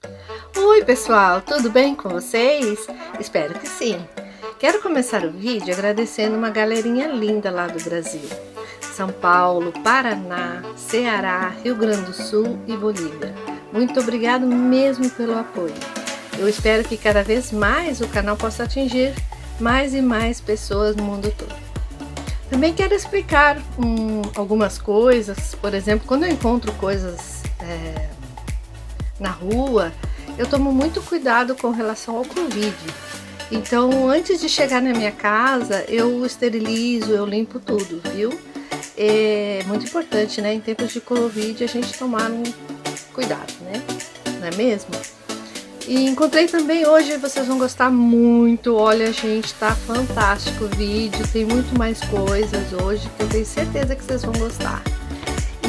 Oi pessoal, tudo bem com vocês? Espero que sim! Quero começar o vídeo agradecendo uma galerinha linda lá do Brasil. São Paulo, Paraná, Ceará, Rio Grande do Sul e Bolívia. Muito obrigado mesmo pelo apoio. Eu espero que cada vez mais o canal possa atingir mais e mais pessoas no mundo todo. Também quero explicar algumas coisas, por exemplo, quando eu encontro coisas na rua, eu tomo muito cuidado com relação ao Covid. Então, antes de chegar na minha casa, eu esterilizo, eu limpo tudo, viu? É muito importante, né? Em tempos de Covid, a gente tomar um cuidado, né? Não é mesmo? E encontrei também hoje, vocês vão gostar muito. Olha, gente, tá fantástico o vídeo, tem muito mais coisas hoje que eu tenho certeza que vocês vão gostar.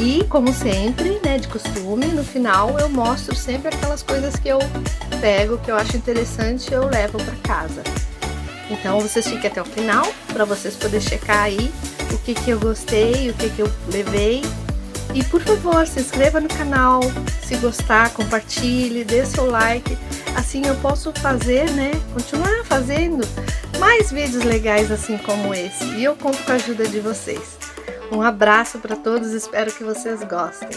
E, como sempre, né, de costume, no final eu mostro sempre aquelas coisas que eu pego, que eu acho interessante e eu levo para casa. Então, vocês fiquem até o final, para vocês poderem checar aí o que eu gostei, o que eu levei. E, por favor, se inscreva no canal, se gostar, compartilhe, dê seu like. Assim eu posso fazer, né, continuar fazendo mais vídeos legais assim como esse. E eu conto com a ajuda de vocês. Um abraço para todos, espero que vocês gostem.